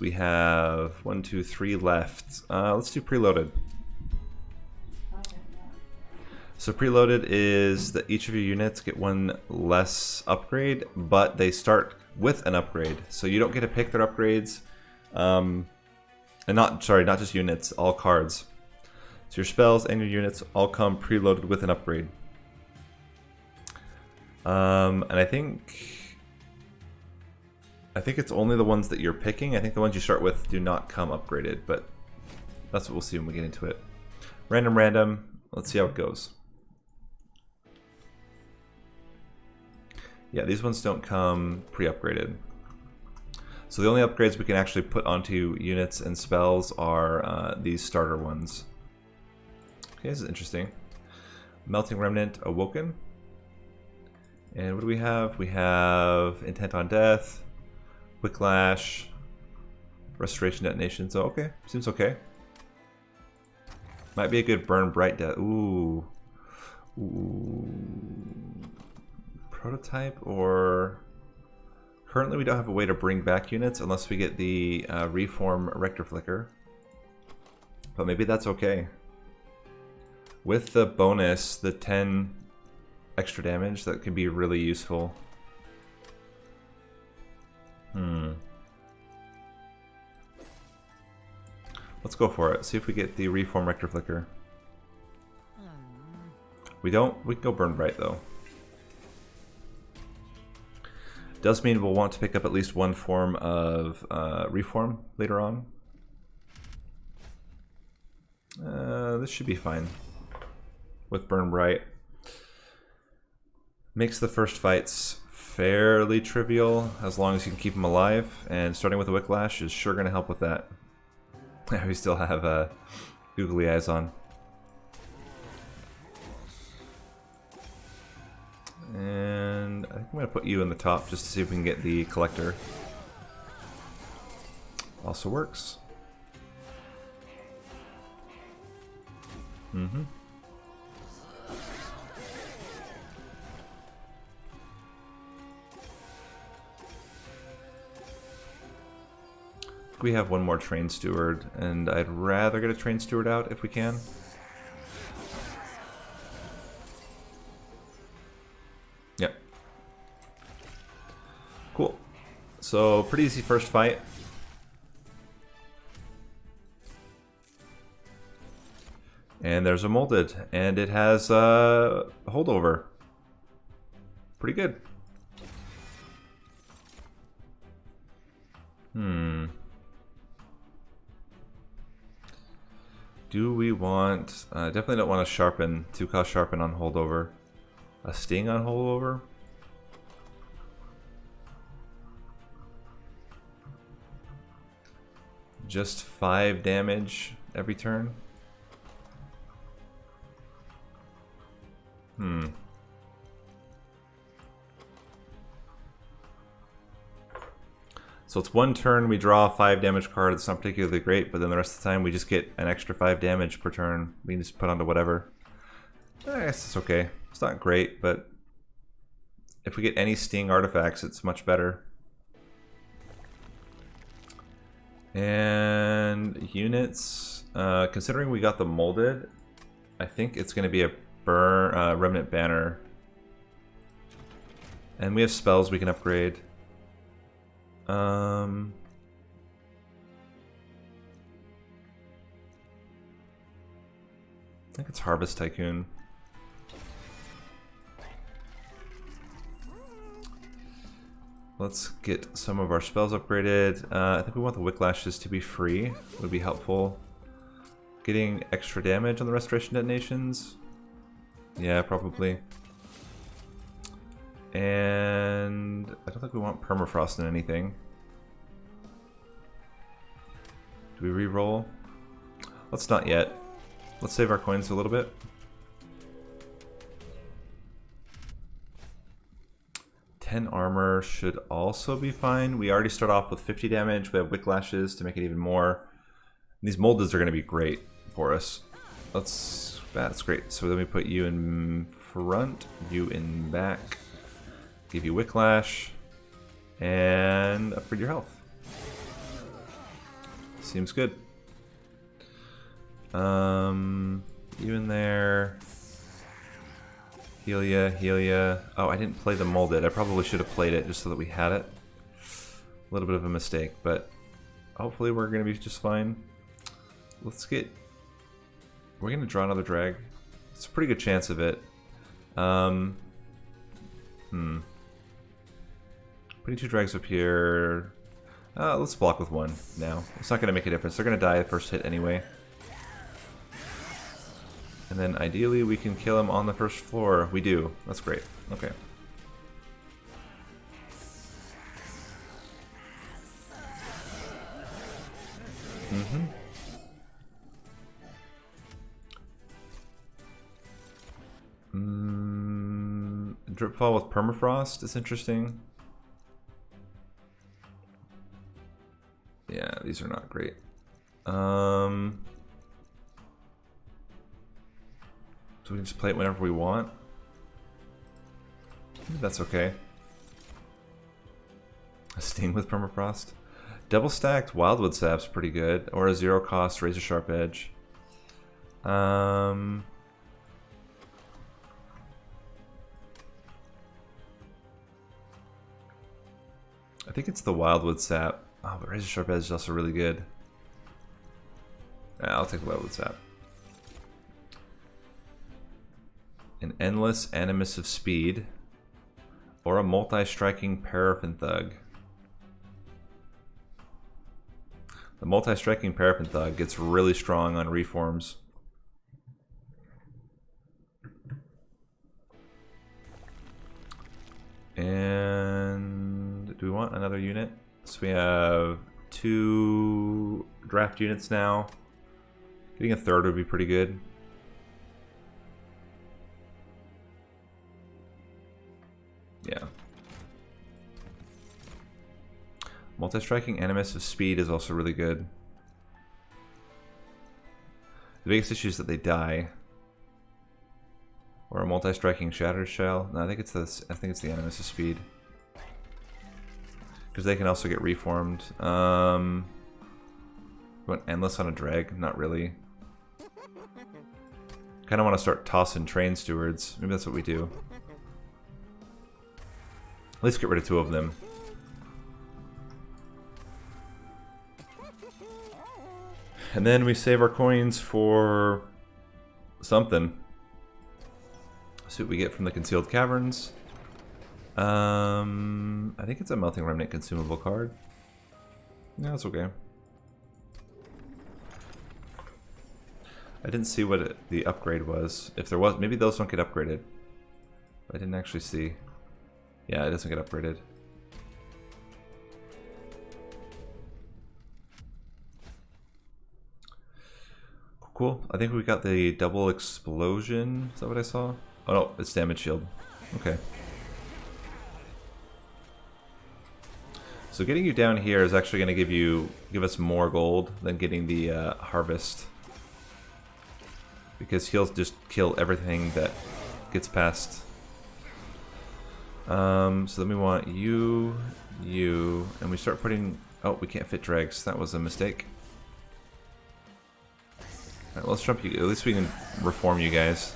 We have 1, 2, 3 left. Let's do preloaded. So preloaded is that each of your units get one less upgrade, but they start with an upgrade. So you don't get to pick their upgrades. And not just units, all cards. So your spells and your units all come preloaded with an upgrade. And I think it's only the ones that you're picking. I think the ones you start with do not come upgraded, but that's what we'll see when we get into it. Random. Let's see how it goes. Yeah, these ones don't come pre-upgraded. So the only upgrades we can actually put onto units and spells are these starter ones. Okay, this is interesting. Melting Remnant, Awoken. And what do we have? We have Intent on Death, Wicklash, Restoration Detonation. So okay, seems okay. Might be a good Burn Bright Death. Ooh. Prototype, or currently we don't have a way to bring back units unless we get the Reform Rector Flicker. But maybe that's okay. With the bonus, the 10 extra damage, that could be really useful. Let's go for it. See if we get the Reform Rector Flicker. We don't. We can go Burn Bright though. Does mean we'll want to pick up at least one form of Reform later on. This should be fine with Burn Bright. Makes the first fights fairly trivial as long as you can keep them alive, and starting with a Wicklash is sure going to help with that. We still have googly eyes on. And I think I'm going to put you in the top just to see if we can get the collector. Also works. We have one more Train Steward, and I'd rather get a Train Steward out if we can. Yep. Cool. So, pretty easy first fight. And there's a Molded, and it has a holdover. Pretty good. Do we want... definitely don't want to sharpen, 2-cost sharpen on holdover. A sting on holdover? Just 5 damage every turn? So it's one turn, we draw a 5 damage card. It's not particularly great, but then the rest of the time we just get an extra 5 damage per turn. We can just put onto whatever. I guess it's okay. It's not great, but if we get any sting artifacts, it's much better. And units, considering we got the Molded, I think it's going to be a Remnant Banner. And we have spells we can upgrade. I think it's Harvest Tycoon. Let's get some of our spells upgraded. I think we want the Wicklashes to be free. Would be helpful. Getting extra damage on the Restoration Detonations. Yeah, probably. And I don't think we want Permafrost in anything. Do we re-roll? Let's not yet. Let's save our coins a little bit. $10 armor should also be fine. We already start off with 50 damage. We have Wicklashes to make it even more. These Moldeds are going to be great for us. That's great. So then we put you in front, you in back. Give you Wicklash, and upgrade your health. Seems good. You in there. Heal ya. Oh, I didn't play the molded. I probably should have played it just so that we had it. A little bit of a mistake, but hopefully we're going to be just fine. Let's get... We're going to draw another drag. It's a pretty good chance of it. Putting 2 drags up here. Let's block with 1 now. It's not going to make a difference. They're going to die at first hit anyway. And then ideally we can kill him on the first floor. We do. That's great. Okay. Dripfall with permafrost is interesting. Yeah, these are not great. So we can just play it whenever we want. That's okay. A sting with permafrost. Double stacked Wildwood Sap's pretty good. Or a 0 cost Razor Sharp Edge. I think it's the Wildwood Sap. Oh, but Razor Sharp Edge is also really good. Yeah, I'll take the Wildwood Sap. An Endless Animus of Speed. Or a multi-striking Paraffin Thug. The multi-striking Paraffin Thug gets really strong on reforms. And do we want another unit? So we have 2 draft units now. Getting a 3rd would be pretty good. Yeah. Multi-striking Animus of Speed is also really good. The biggest issue is that they die. Or a multi-striking Shattered Shell. No, I think it's this. I think it's the Animus of Speed. Because they can also get reformed. Want Endless on a drag? Not really. Kind of want to start tossing Train Stewards. Maybe that's what we do. At least get rid of 2 of them. And then we save our coins for something. See what we get from the Concealed Caverns. I think it's a Melting Remnant consumable card. Yeah, that's okay. I didn't see what the upgrade was. If there was, maybe those don't get upgraded. I didn't actually see. Yeah, it doesn't get upgraded. Cool. I think we got the double explosion. Is that what I saw? Oh no, it's damage shield. Okay. So getting you down here is actually going to give us more gold than getting the harvest, because he'll just kill everything that gets past. So then we want you, and we start putting. Oh, we can't fit dregs. That was a mistake. All right, let's jump you. At least we can reform you guys.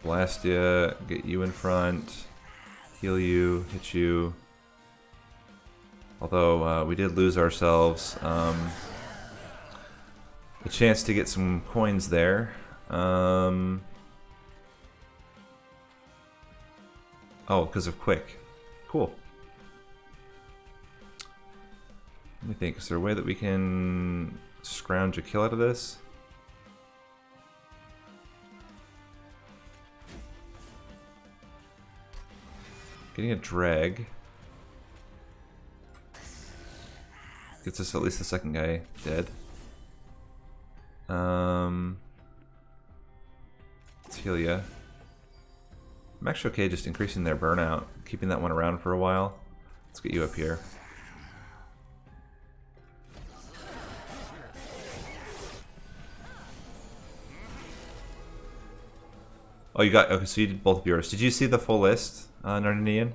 Blast you, get you in front, heal you, hit you. Although we did lose ourselves a chance to get some coins there. Oh, because of Quick. Cool. Let me think, is there a way that we can scrounge a kill out of this? Getting a drag gets us at least the second guy dead. Let's heal ya. I'm actually okay just increasing their burnout, keeping that one around for a while. Let's get you up here. Oh, you got, okay, so you did both of yours. Did you see the full list, Narnian?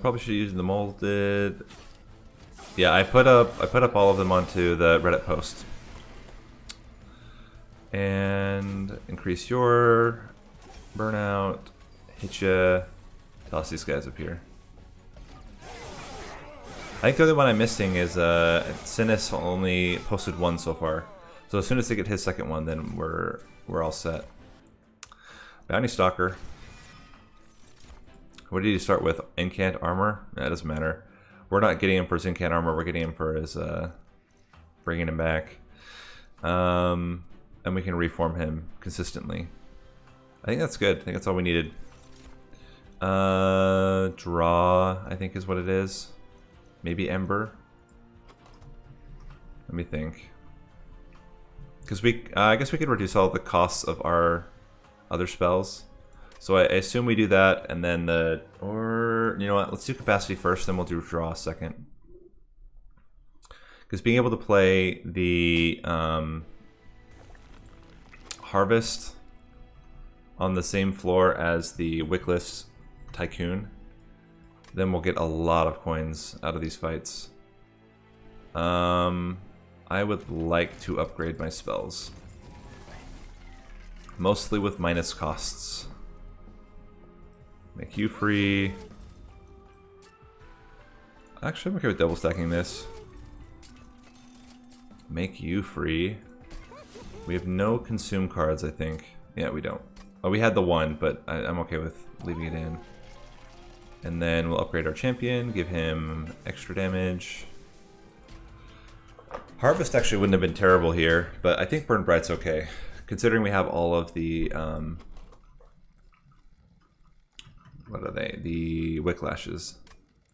Probably should use the molded. Yeah, I put up all of them onto the Reddit post. And increase your burnout. Hit ya. Toss these guys up here. I think the other one I'm missing is Sinus only posted one so far. So as soon as they get his second one, then we're all set. Bounty Stalker. What did you start with? Incant armor? That doesn't matter. We're not getting him for his incant armor. We're getting him for his bringing him back. And we can reform him consistently. I think that's good. I think that's all we needed. Draw, I think is what it is. Maybe Ember. Let me think. Because I guess we could reduce all the costs of our other spells. So I assume we do that, and then or you know what? Let's do capacity first, then we'll do draw second. Because being able to play the harvest on the same floor as the Wickless Tycoon, then we'll get a lot of coins out of these fights. I would like to upgrade my spells. Mostly with minus costs. Make you free. Actually, I'm okay with double stacking this. Make you free. We have no consume cards, I think. Yeah, we don't. Oh, we had the one, but I'm okay with leaving it in. And then we'll upgrade our champion, give him extra damage. Harvest actually wouldn't have been terrible here, but I think Burn Bright's okay. Considering we have all of the, what are they? The Wicklashes.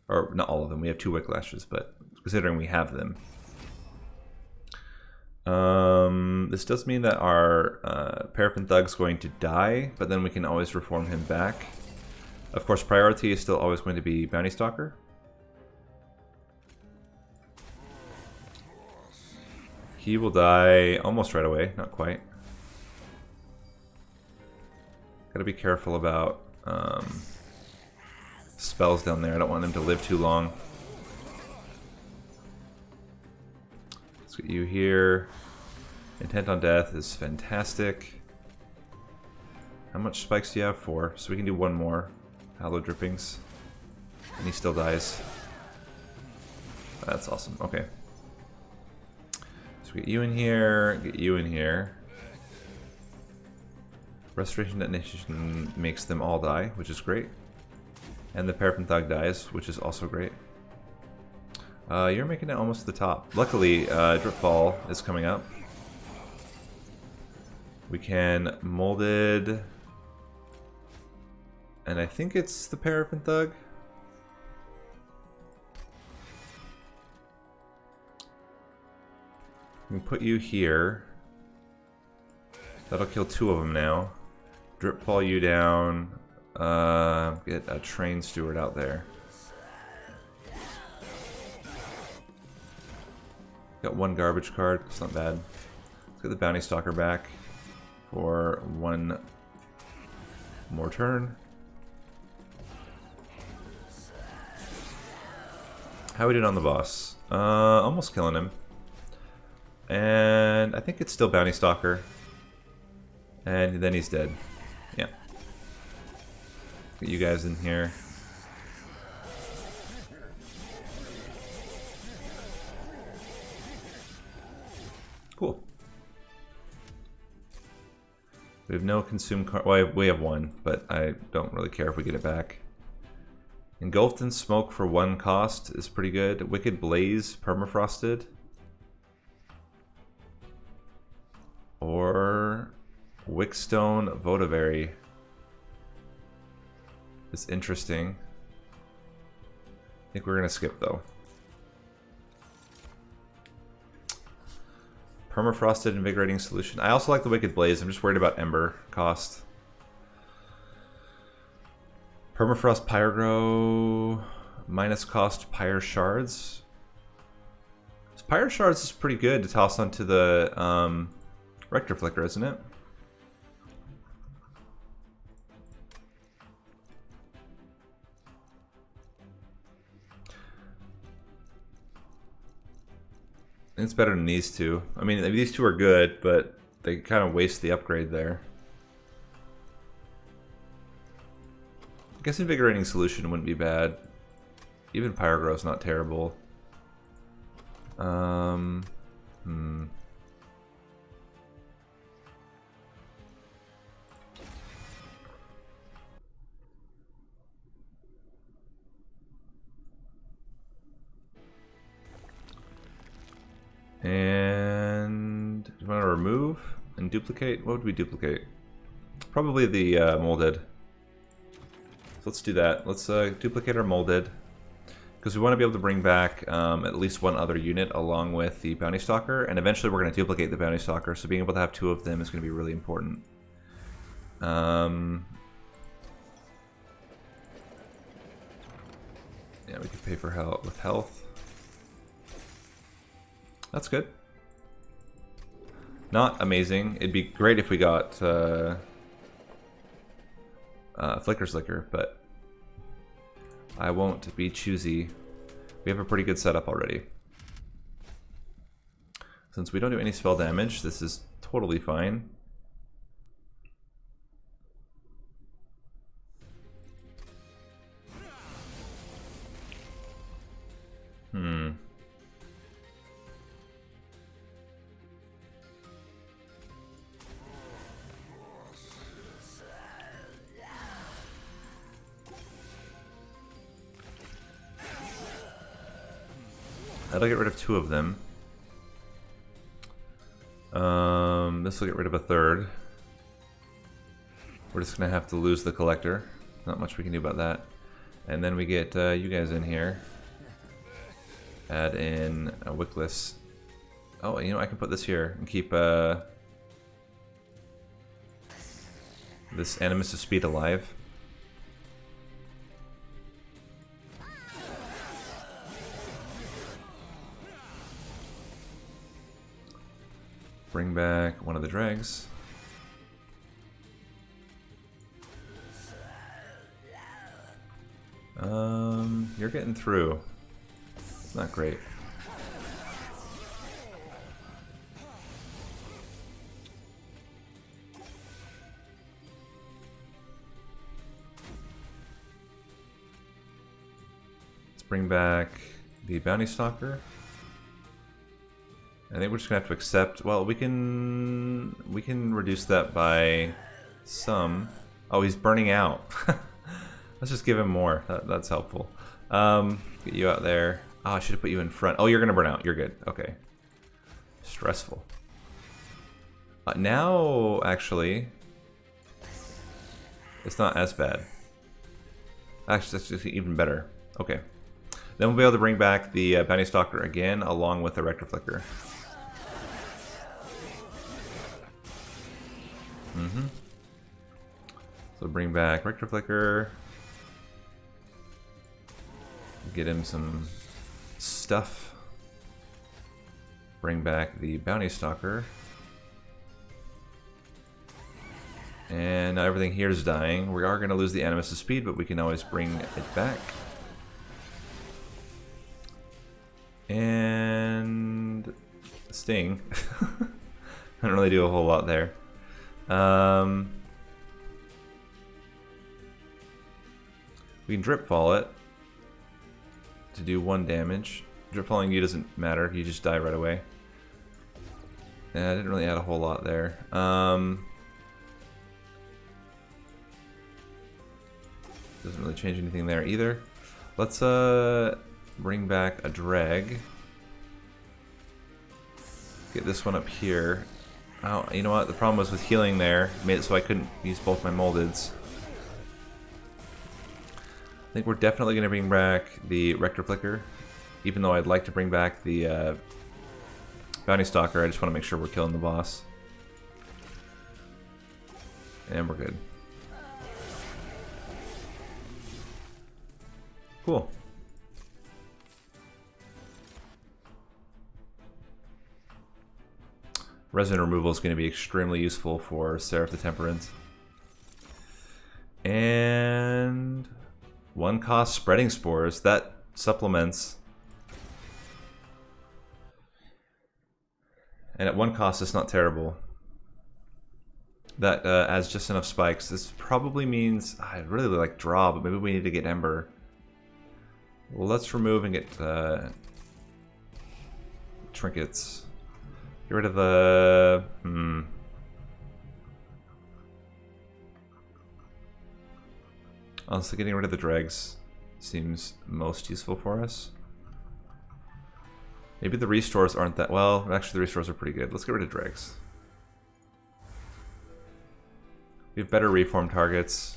Or not all of them, we have 2 Wicklashes, but considering we have them. This does mean that our Paraffin Thug's going to die, but then we can always reform him back. Of course, priority is still always going to be Bounty Stalker. He will die almost right away, not quite. Gotta be careful about spells down there. I don't want him to live too long. Let's get you here. Intent on Death is fantastic. How much spikes do you have? 4. So we can do one more. Hallow Drippings. And he still dies. That's awesome. Okay. So we get you in here, get you in here. Restoration Detonation makes them all die, which is great. And the Paraffin Thug dies, which is also great. You're making it almost to the top. Luckily, Dripfall is coming up. We can Molded... And I think it's the Paraffin Thug. We can put you here. That'll kill 2 of them now. Dripfall you down. Get a Train Steward out there. Got 1 garbage card. It's not bad. Let's get the Bounty Stalker back for 1 more turn. How we did on the boss? Almost killing him. And I think it's still Bounty Stalker. And then he's dead. Yeah. Get you guys in here. Cool. We have no consume card. Well, we have 1, but I don't really care if we get it back. Engulfed in Smoke for 1 cost is pretty good. Wicked Blaze permafrosted. Or Wickstone Votivary is interesting. I think we're gonna skip though. Permafrosted Invigorating Solution. I also like the Wicked Blaze. I'm just worried about Ember cost. Permafrost Pyro, minus cost Pyre Shards. Pyre Shards is pretty good to toss onto the Rector Flicker, isn't it? think it's better than these two. I mean, these two are good, but they kind of waste the upgrade there. I guess Invigorating Solution wouldn't be bad. Even Pyrogrow's not terrible. And do you want to remove and duplicate? What would we duplicate? Probably the molded. So let's do that. Let's duplicate our molded, because we want to be able to bring back at least one other unit along with the Bounty Stalker, and eventually we're going to duplicate the Bounty Stalker, so being able to have two of them is going to be really important. Yeah, we could pay for help with health. That's good. Not amazing. It'd be great if we got Flicker's Liquor, but I won't be choosy. We have a pretty good setup already. Since we don't do any spell damage, this is totally fine. That'll get rid of two of them. This will get rid of a third. We're just gonna have to lose the collector. Not much we can do about that. And then we get you guys in here. Add in a Wickless. Oh, you know, I can put this here and keep this Animus of Speed alive. Bring back one of the dregs. You're getting through. It's not great. Let's bring back the Bounty Stalker. I think we're just gonna have to accept. Well, we can reduce that by some. Oh, he's burning out. Let's just give him more. That's helpful. Get you out there. Oh, I should have put you in front. Oh, you're gonna burn out. You're good. Okay. Stressful. Now, actually, it's not as bad. Actually, that's just even better. Okay. Then we'll be able to bring back the Bounty Stalker again, along with the Rector Flicker. So bring back Rector Flicker. Get him some stuff. Bring back the Bounty Stalker. And now everything here is dying. We are going to lose the Animus of Speed, but we can always bring it back. And Sting. I don't really do a whole lot there. We can Drip Fall it to do 1 damage. Drip Falling you doesn't matter, you just die right away. Yeah, I didn't really add a whole lot there. Doesn't really change anything there either. Let's bring back a drag. Get this one up here. Oh, you know what? The problem was with healing there. Made it so I couldn't use both my moldeds. I think we're definitely going to bring back the Rector Flicker. Even though I'd like to bring back the Bounty Stalker, I just want to make sure we're killing the boss. And we're good. Cool. Resin removal is going to be extremely useful for Seraph the Temperance. And 1 cost Spreading Spores. That supplements. And at 1 cost, it's not terrible. That adds just enough spikes. This probably means I'd really like draw, but maybe we need to get Ember. Well, let's remove and get trinkets. Get rid of the Honestly, getting rid of the dregs seems most useful for us. Maybe the restores aren't that well. Actually, the restores are pretty good. Let's get rid of dregs. We have better reform targets.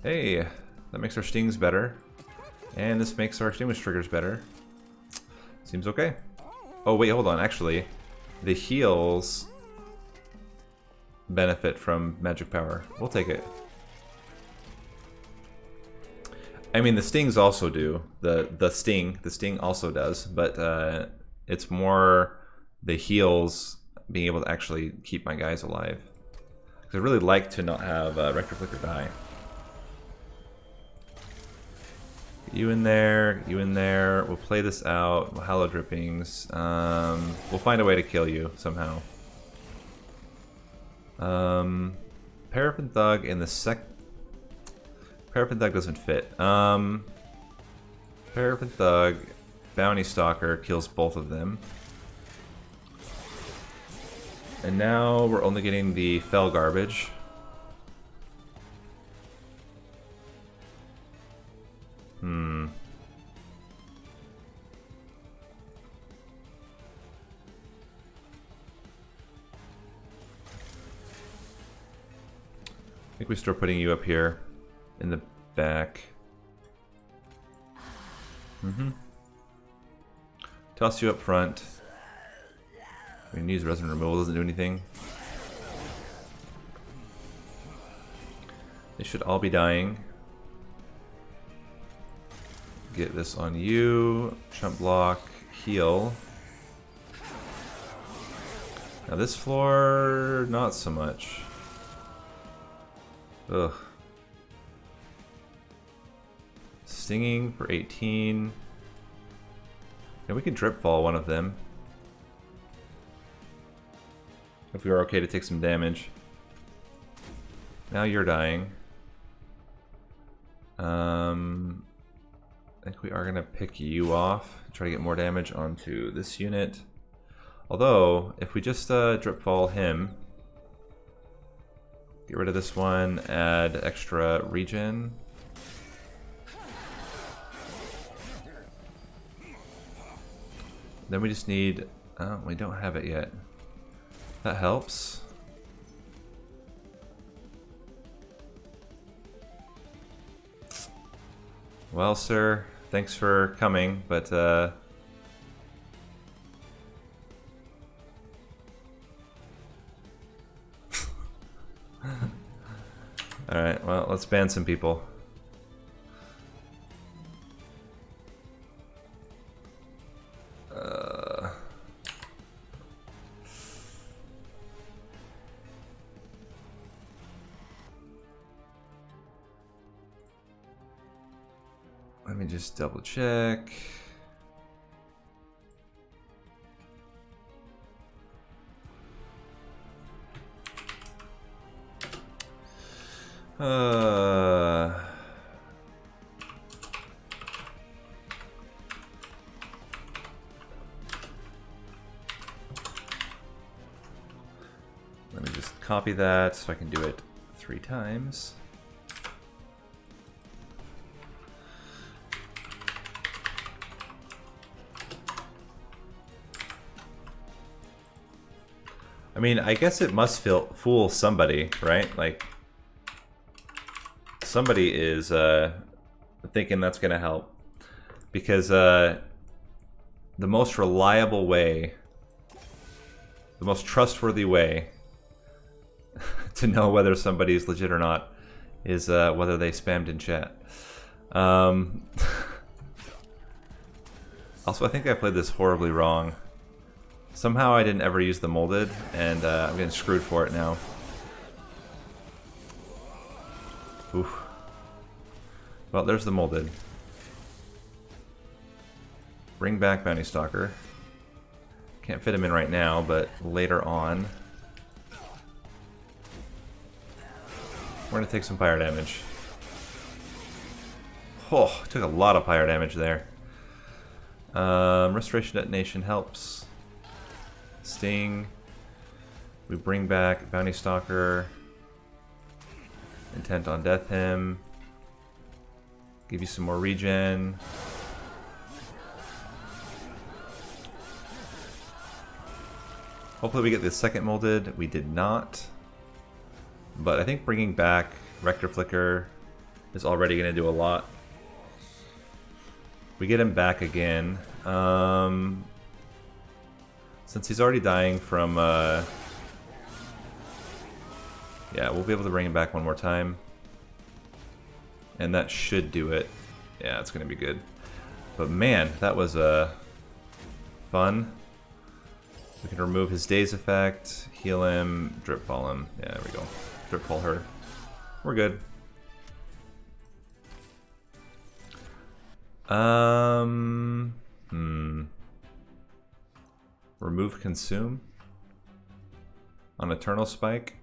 Hey, that makes our stings better. And this makes our extinguish triggers better. Seems okay. Oh wait, hold on. Actually, the heals benefit from magic power. We'll take it. I mean, the stings also do. The sting also does, but it's more the heals being able to actually keep my guys alive. Because I really like to not have Rector Flicker die. You in there, you in there. We'll play this out. We'll Hallow Drippings. We'll find a way to kill you somehow. Paraffin Thug in the Paraffin Thug doesn't fit. Paraffin Thug, Bounty Stalker kills both of them. And now we're only getting the Fell Garbage. I think we start putting you up here in the back. Toss you up front. We can use resin removal, doesn't do anything. They should all be dying. Get this on you. Chump block, heal. Now this floor, not so much. Ugh. Stinging for 18. Yeah, we can drip fall one of them. If we are okay to take some damage. Now you're dying. I think we are going to pick you off. Try to get more damage onto this unit. Although, if we just drip fall him. Get rid of this one, add extra regen. Then we just need... oh, we don't have it yet. That helps. Well, sir, thanks for coming, but alright, well, let's ban some people. Let me just double check. Let me just copy that so I can do it 3 times. I mean, I guess it must fool somebody, right? Like, somebody is thinking that's going to help. Because the most reliable way, the most trustworthy way to know whether somebody is legit or not is whether they spammed in chat. Also, I think I played this horribly wrong. Somehow I didn't ever use the molded, and I'm getting screwed for it now. Oof. Well, there's the molded. Bring back Bounty Stalker. Can't fit him in right now, but later on. We're gonna take some fire damage. Oh, took a lot of fire damage there. Restoration Detonation helps. Sting. We bring back Bounty Stalker. Intent on Death him. Give you some more regen. Hopefully we get the second molded. We did not. But I think bringing back Rector Flicker is already going to do a lot. We get him back again. Since he's already dying from... yeah, we'll be able to bring him back one more time. And that should do it. Yeah, it's going to be good. But man, that was fun. We can remove his daze effect, heal him, drip fall him. Yeah, there we go. Drip fall her. We're good. Remove consume on Eternal Spike.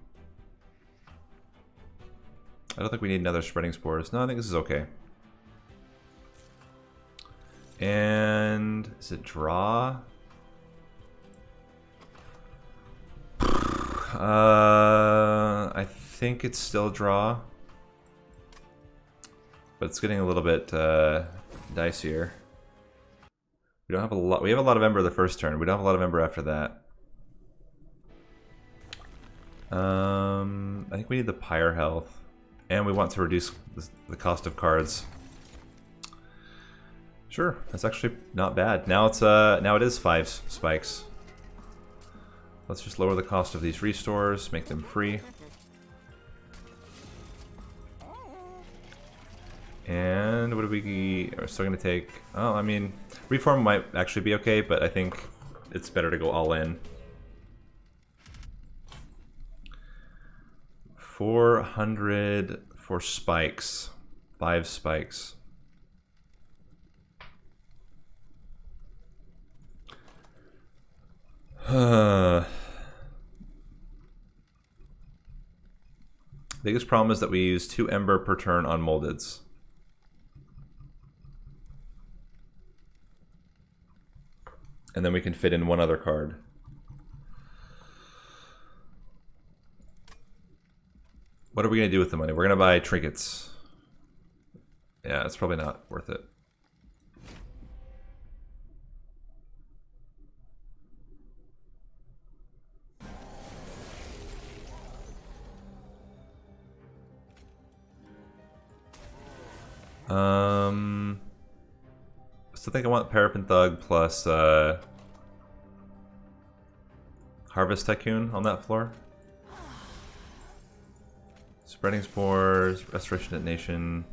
I don't think we need another spreading spores. No, I think this is okay. And is it draw? I think it's still draw, but it's getting a little bit dicier. We don't have a lot. We have a lot of Ember the first turn. We don't have a lot of Ember after that. I think we need the Pyre health, and we want to reduce the cost of cards. Sure, that's actually not bad. Now it is 5 spikes. Let's just lower the cost of these restores, make them free. And what do we... We're still going to take... Oh, I mean, reform might actually be okay, but I think it's better to go all in. 400 for spikes. 5 spikes. Biggest problem is that we use 2 Ember per turn on Moldeds. And then we can fit in 1 other card. What are we going to do with the money? We're going to buy trinkets. Yeah, it's probably not worth it. So I think I want Paraffin Thug plus Harvest Tycoon on that floor. Spreading Spores, Restoration Detonation.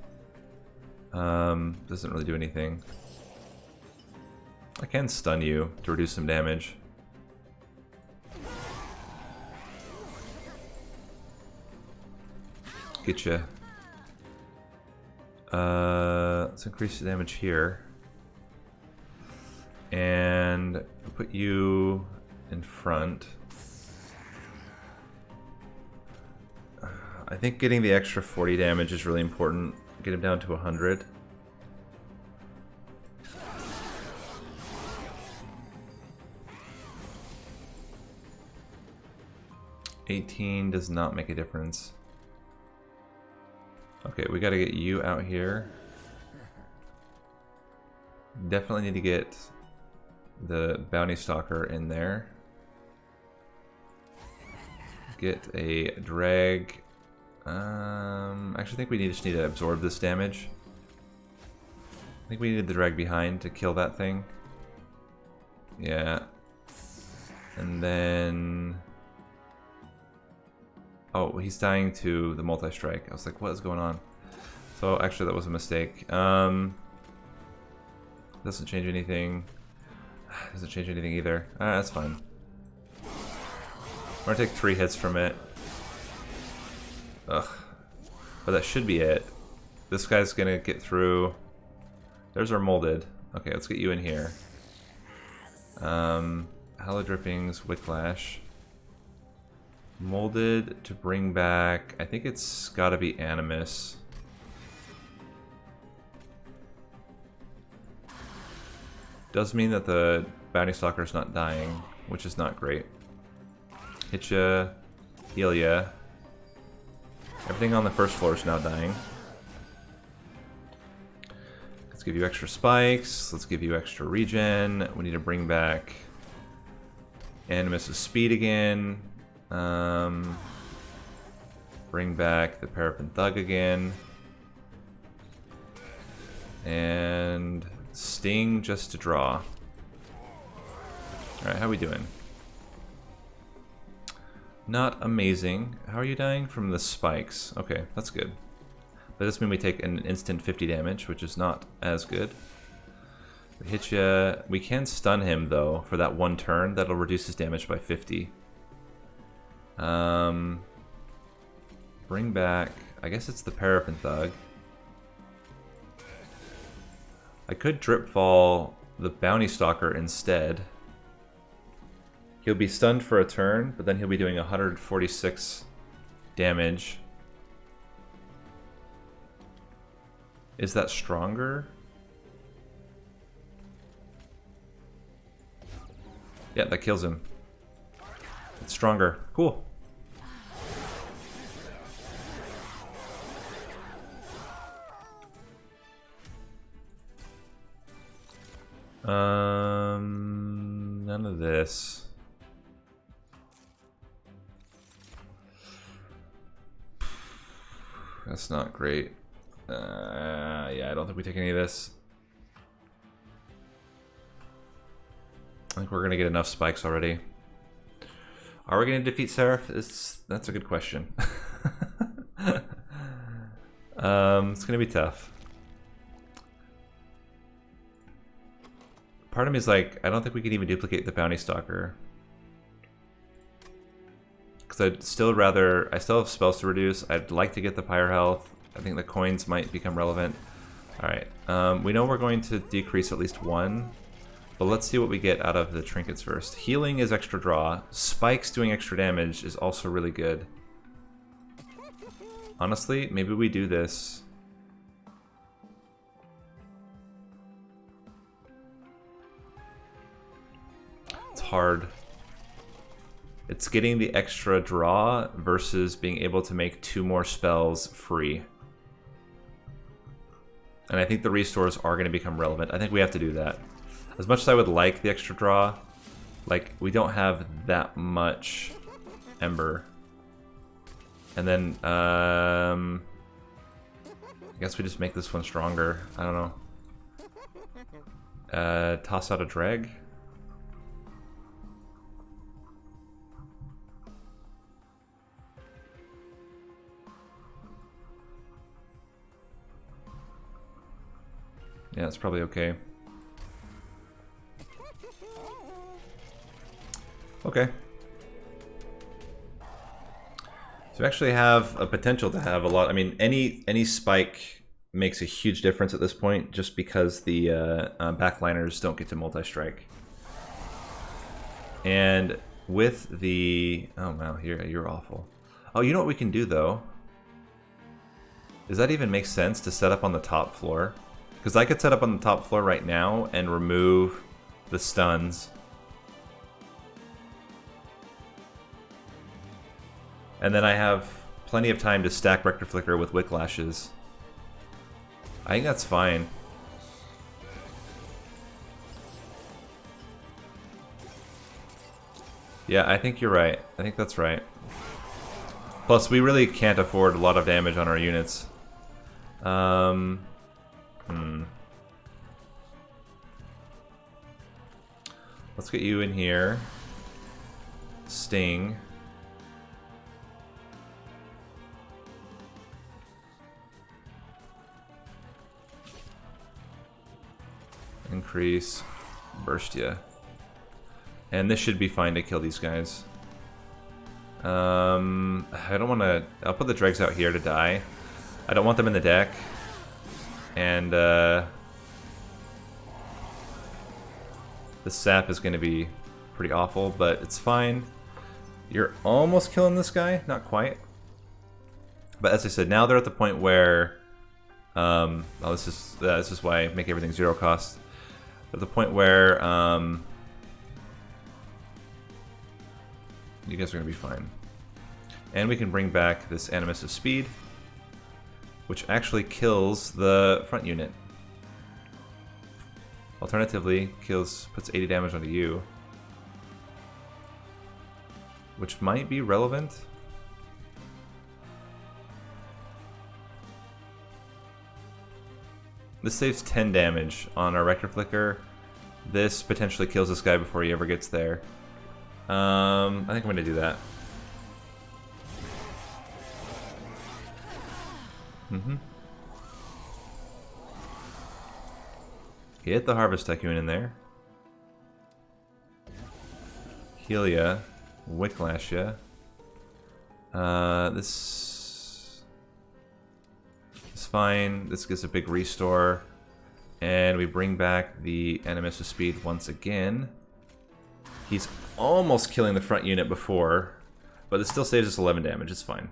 Doesn't really do anything. I can stun you to reduce some damage. Getcha. Let's increase the damage here. And put you in front. I think getting the extra 40 damage is really important. Get him down to 100. $18 does not make a difference. Okay, we gotta get you out here. Definitely need to get the Bounty Stalker in there. Get a drag. Actually, I think we just need to absorb this damage. I think we needed the drag behind to kill that thing. Yeah. And then... Oh, he's dying to the multi-strike. I was like, what is going on? So actually that was a mistake. Doesn't change anything. Doesn't change anything either. That's fine. We're gonna take 3 hits from it. Ugh. But that should be it. This guy's gonna get through. There's our molded. Okay, let's get you in here. Hallow Drippings, Wicklash. Molded to bring back, I think it's gotta be Animus. Does mean that the Bounty Stalker's not dying, which is not great. Hit ya, heal ya. Everything on the first floor is now dying. Let's give you extra spikes. Let's give you extra regen. We need to bring back Animus' speed again. Bring back the Paraffin Thug again. And Sting just to draw. Alright, how are we doing? Not amazing. How are you dying? From the spikes. Okay, that's good. That does mean we take an instant 50 damage, which is not as good. We hit ya. We can stun him, though, for that one turn. That'll reduce his damage by 50. Bring back... I guess it's the Paraffin Thug. I could Drip Fall the Bounty Stalker instead. He'll be stunned for a turn, but then he'll be doing 146 damage. Is that stronger? Yeah, that kills him. It's stronger. Cool. None of this. That's not great. Yeah, I don't think we take any of this. I think we're gonna get enough spikes already. Are we gonna defeat Seraph? That's a good question. It's gonna be tough. Part of me is like, I don't think we can even duplicate the Bounty Stalker. Because I'd still rather... I still have spells to reduce. I'd like to get the Pyre Health. I think the coins might become relevant. Alright. We know we're going to decrease at least one. But let's see what we get out of the trinkets first. Healing is extra draw. Spikes doing extra damage is also really good. Honestly, maybe we do this. It's hard. It's getting the extra draw versus being able to make 2 more spells free. And I think the restores are going to become relevant. I think we have to do that. As much as I would like the extra draw, like, we don't have that much Ember. And then, I guess we just make this one stronger. I don't know. Toss out a drag. Yeah, it's probably okay. Okay. So we actually have a potential to have a lot. I mean, any spike makes a huge difference at this point, just because the backliners don't get to multi-strike. And with the... Oh, wow, you're awful. Oh, you know what we can do, though? Does that even make sense to set up on the top floor? Because I could set up on the top floor right now and remove the stuns. And then I have plenty of time to stack Rector Flicker with Wicklashes. I think that's fine. Yeah, I think you're right. I think that's right. Plus, we really can't afford a lot of damage on our units. Let's get you in here. Sting. Increase. Burst ya. And this should be fine to kill these guys. I don't want to... I'll put the dregs out here to die. I don't want them in the deck. And, the sap is going to be pretty awful, but it's fine. You're almost killing this guy, not quite. But as I said, now they're at the point where, oh, this is why I make everything 0 cost. At the point where you guys are gonna be fine, and we can bring back this Animus of Speed, which actually kills the front unit. Alternatively, puts 80 damage onto you, which might be relevant. This saves 10 damage on our Rector Flicker. This potentially kills this guy before he ever gets there. I think I'm gonna do that. Get the Harvest Tycoon in there. Heal ya. Wicklash ya. This is fine. This gives a big restore. And we bring back the Animus of Speed once again. He's almost killing the front unit before, but it still saves us 11 damage. It's fine.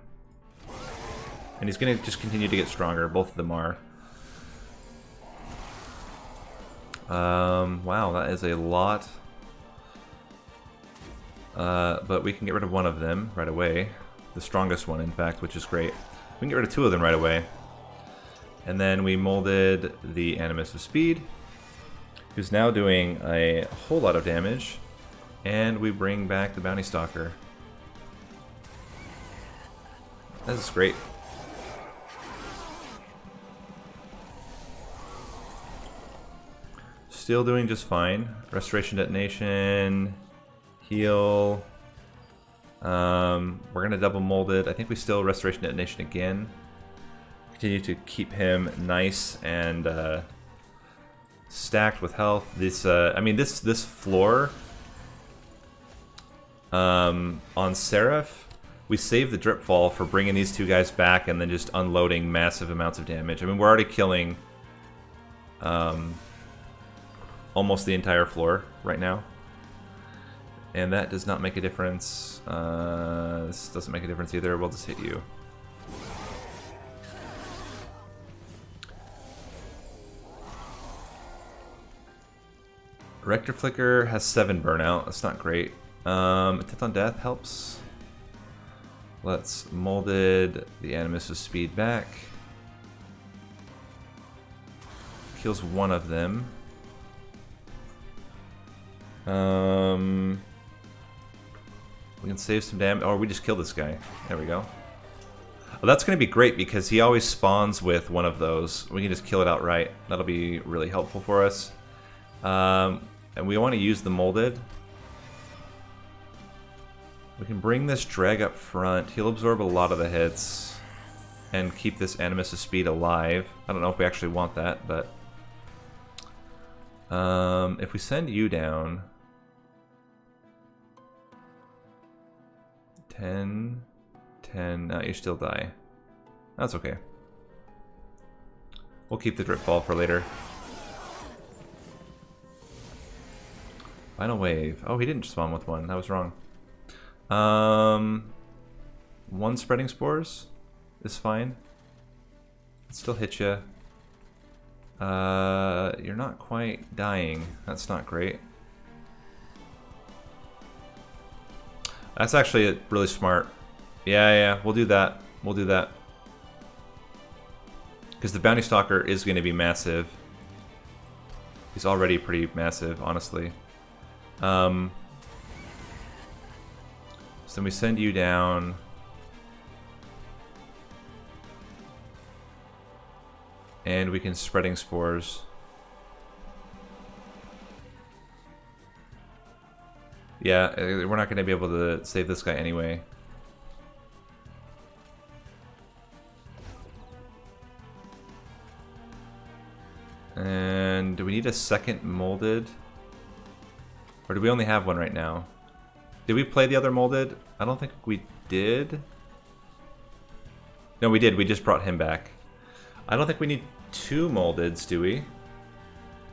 And he's going to just continue to get stronger. Both of them are. Wow, that is a lot. But we can get rid of one of them right away. The strongest one, in fact, which is great. We can get rid of 2 of them right away. And then we molded the Animus of Speed, who's now doing a whole lot of damage. And we bring back the Bounty Stalker. This is great. Still doing just fine. Restoration Detonation, heal. We're gonna double mold it. I think we still Restoration Detonation again. Continue to keep him nice and stacked with health. This, I mean, this floor on Seraph, we saved the drip fall for bringing these 2 guys back and then just unloading massive amounts of damage. I mean, we're already killing almost the entire floor right now, and that does not make a difference. This doesn't make a difference either. We'll just hit you. Rector Flicker has 7 burnout. That's not great. Death on Death helps. Let's molded the Animus of Speed back. Kills one of them. We can save some damage. Oh, we just killed this guy. There we go. Well, that's going to be great because he always spawns with one of those. We can just kill it outright. That'll be really helpful for us. And we want to use the molded. We can bring this drag up front. He'll absorb a lot of the hits and keep this Animus of Speed alive. I don't know if we actually want that, but if we send you down 10, no, you still die. That's okay. We'll keep the drip fall for later. Final wave. Oh, he didn't spawn with one. That was wrong. 1 spreading spores is fine. It still hit you. You're not quite dying. That's not great. That's actually really smart. Yeah, we'll do that. We'll do that. Because the Bounty Stalker is going to be massive. He's already pretty massive, honestly. So then we send you down. And we can spreading spores. Yeah, we're not going to be able to save this guy anyway. And do we need a second molded? Or do we only have one right now? Did we play the other molded? I don't think we did. No, we did. We just brought him back. I don't think we need 2 moldeds, do we?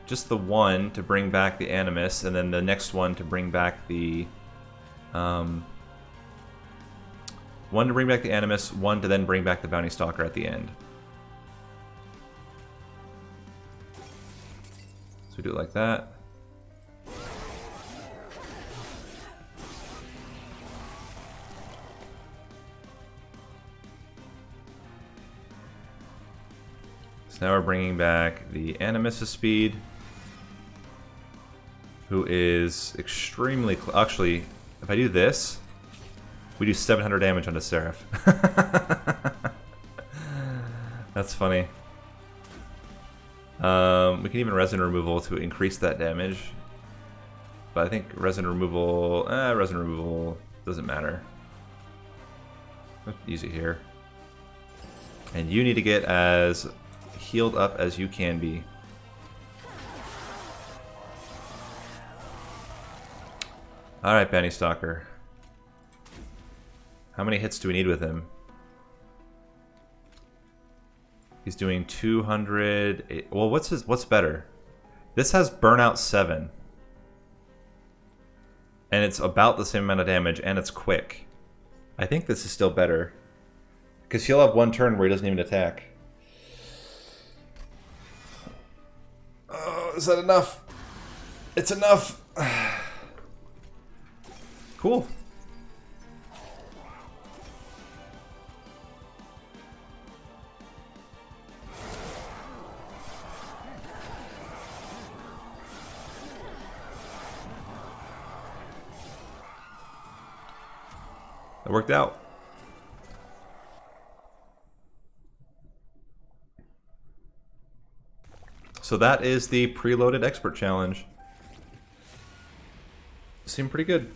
just the one to bring back the Animus, and then the next one to bring back the one to bring back the Animus, one to then bring back the Bounty Stalker at the end. So we do it like that. So now we're bringing back the Animus' speed, who is extremely... Actually, if I do this, we do 700 damage on the Seraph. That's funny. We can even resin removal to increase that damage. But I think resin removal doesn't matter. Use it here. And you need to get as healed up as you can be. Alright, Bounty Stalker. How many hits do we need with him? He's doing 200... Well, what's better? This has Burnout 7. And it's about the same amount of damage, and it's quick. I think this is still better. Because he'll have one turn where he doesn't even attack. Oh, is that enough? It's enough! Cool. It worked out. So that is the preloaded expert challenge. Seemed pretty good.